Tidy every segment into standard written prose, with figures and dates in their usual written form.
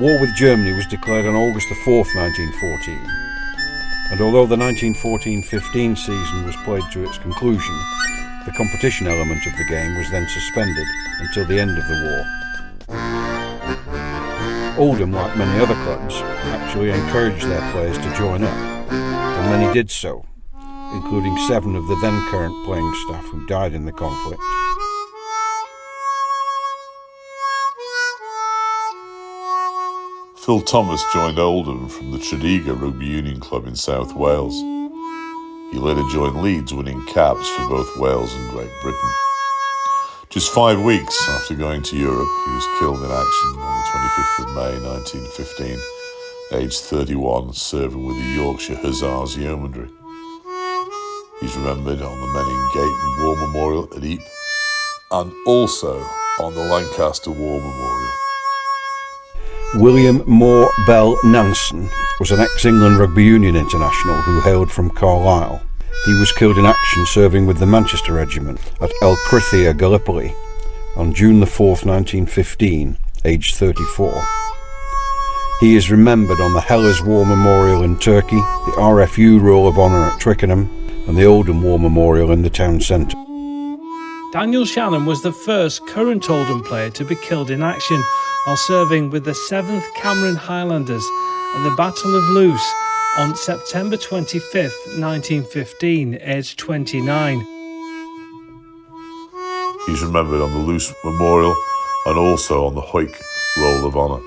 War with Germany was declared on August the 4th, 1914, and although the 1914-15 season was played to its conclusion, the competition element of the game was then suspended until the end of the war. Oldham, like many other clubs, actually encouraged their players to join up, and many did so, including 7 of the then current playing staff who died in the conflict. Phil Thomas joined Oldham from the Tredegar Rugby Union Club in South Wales. He later joined Leeds, winning caps for both Wales and Great Britain. Just 5 weeks after going to Europe, he was killed in action on the 25th of May 1915, aged 31, serving with the Yorkshire Hussars Yeomanry. He's remembered on the Menin Gate War Memorial at Ypres and also on the Lancaster War Memorial. William Bill Nanson was an ex-England Rugby Union international who hailed from Carlisle. He was killed in action serving with the Manchester Regiment at El Krithia, Gallipoli on June the 4th, 1915, aged 34. He is remembered on the Hellers War Memorial in Turkey, the RFU Roll of Honour at Twickenham, and the Oldham War Memorial in the town centre. Daniel Shannon was the first current Oldham player to be killed in action while serving with the 7th Cameron Highlanders at the Battle of Loos on September 25th, 1915, aged 29. He's remembered on the Loos Memorial and also on the Hoyk Roll of Honour.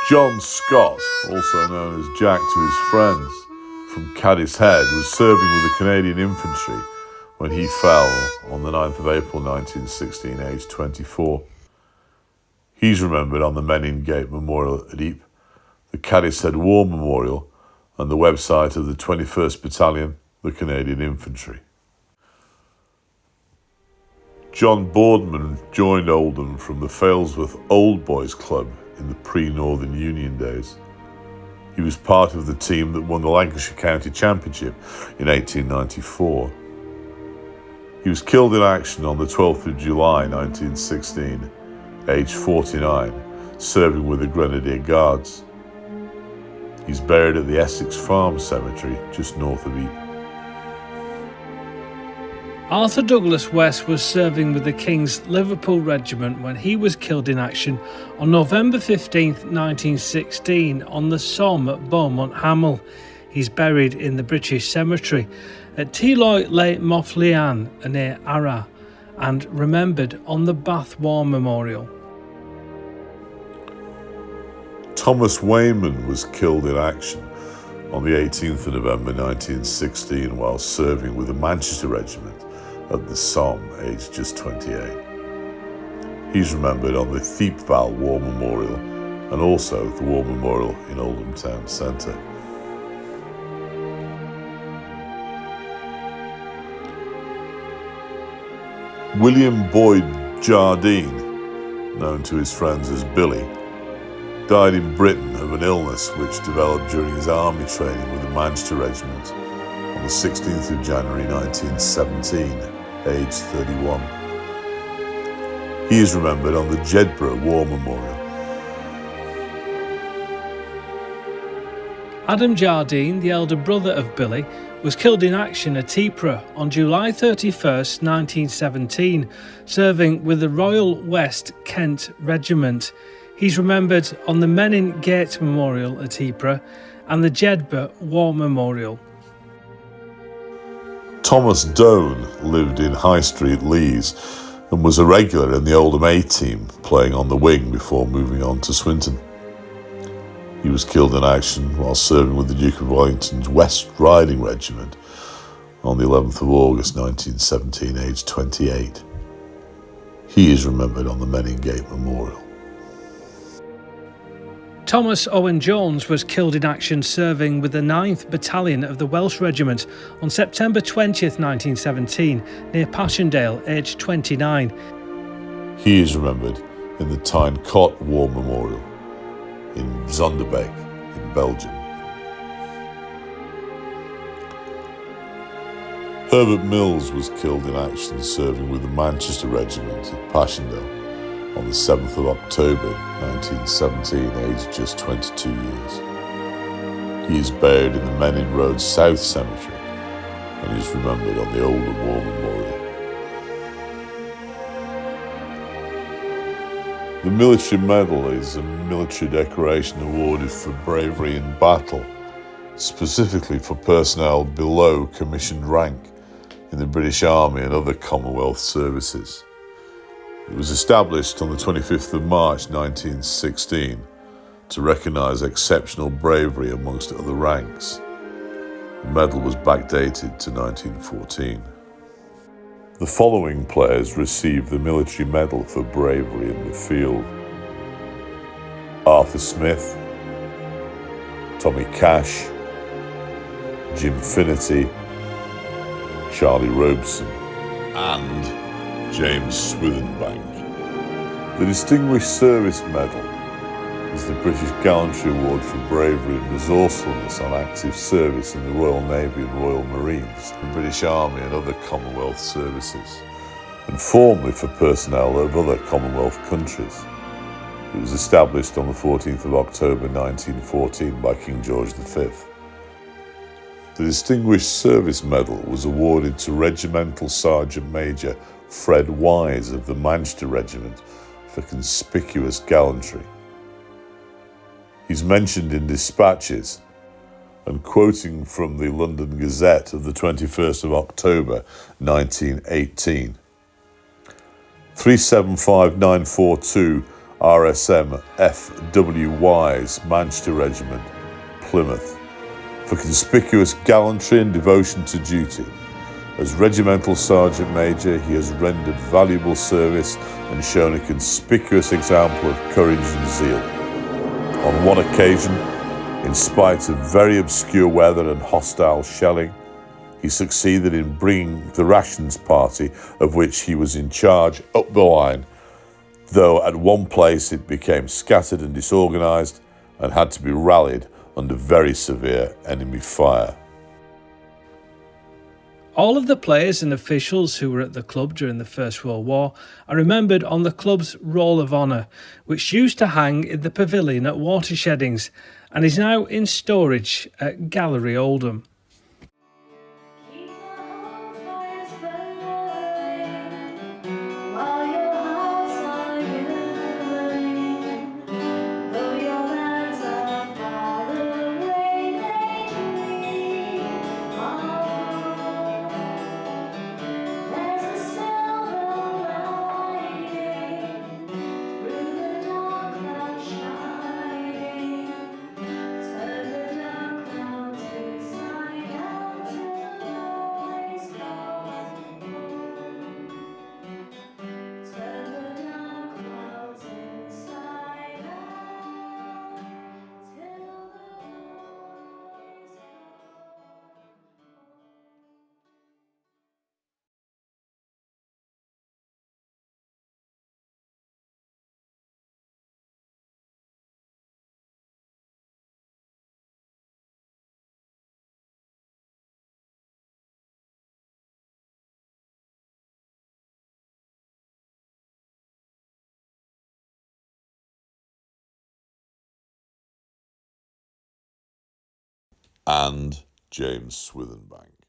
John Scott, also known as Jack to his friends, from Caddis Head, was serving with the Canadian Infantry when he fell on the 9th of April 1916, aged 24. He's remembered on the Menin Gate Memorial at Ypres, the Caddis Head War Memorial, and the website of the 21st Battalion, the Canadian Infantry. John Boardman joined Oldham from the Failsworth Old Boys Club in the pre-Northern Union days. He was part of the team that won the Lancashire County Championship in 1894. He was killed in action on the 12th of July 1916, aged 49, serving with the Grenadier Guards. He's buried at the Essex Farm Cemetery just north of Ypres. Arthur Douglas West was serving with the King's Liverpool Regiment when he was killed in action on November 15th, 1916 on the Somme at Beaumont Hamel. He's buried in the British Cemetery at Tilloy-les-Mofflian near Arras and remembered on the Bath War Memorial. Thomas Wayman was killed in action on the 18th of November 1916 while serving with the Manchester Regiment at the Somme, aged just 28. He's remembered on the Thiepval War Memorial and also the War Memorial in Oldham Town Centre. William Boyd Jardine, known to his friends as Billy, died in Britain of an illness which developed during his army training with the Manchester Regiment on the 16th of January 1917, aged 31. He is remembered on the Jedburgh War Memorial. Adam Jardine, the elder brother of Billy, was killed in action at Ypres on July 31st, 1917, serving with the Royal West Kent Regiment. He's remembered on the Menin Gate Memorial at Ypres and the Jedburgh War Memorial. Thomas Doane lived in High Street, Leeds, and was a regular in the Oldham A team, playing on the wing before moving on to Swinton. He was killed in action while serving with the Duke of Wellington's West Riding Regiment on the 11th of August 1917, aged 28. He is remembered on the Menin Gate Memorial. Thomas Owen Jones was killed in action serving with the 9th Battalion of the Welsh Regiment on September 20th, 1917, near Passchendaele, aged 29. He is remembered in the Tyne Cot War Memorial in Zonderbeek in Belgium. Herbert Mills was killed in action serving with the Manchester Regiment at Passchendaele on the 7th of October 1917, aged just 22 years. He is buried in the Menin Road South Cemetery and is remembered on the Oldham War Memorial. The Military Medal is a military decoration awarded for bravery in battle, specifically for personnel below commissioned rank in the British Army and other Commonwealth services. It was established on the 25th of March 1916 to recognise exceptional bravery amongst other ranks. The medal was backdated to 1914. The following players received the Military Medal for bravery in the field: Arthur Smith, Tommy Cash, Jim Finnerty, Charlie Robeson, and James Swithenbank. The Distinguished Service Medal is the British Gallantry Award for bravery and resourcefulness on active service in the Royal Navy and Royal Marines, the British Army and other Commonwealth services, and formerly for personnel of other Commonwealth countries. It was established on the 14th of October 1914 by King George V. The Distinguished Service Medal was awarded to Regimental Sergeant Major Fred Wise of the Manchester Regiment for conspicuous gallantry. He's mentioned in dispatches, and quoting from the London Gazette of the 21st of October 1918, 375942 RSM F.W. Wise, Manchester Regiment, Plymouth, for conspicuous gallantry and devotion to duty. As Regimental Sergeant Major, he has rendered valuable service and shown a conspicuous example of courage and zeal. On one occasion, in spite of very obscure weather and hostile shelling, he succeeded in bringing the rations party, of which he was in charge, up the line, though at one place it became scattered and disorganised and had to be rallied under very severe enemy fire. All of the players and officials who were at the club during the First World War are remembered on the club's Roll of Honour, which used to hang in the pavilion at Watersheddings and is now in storage at Gallery Oldham. And James Swithenbank.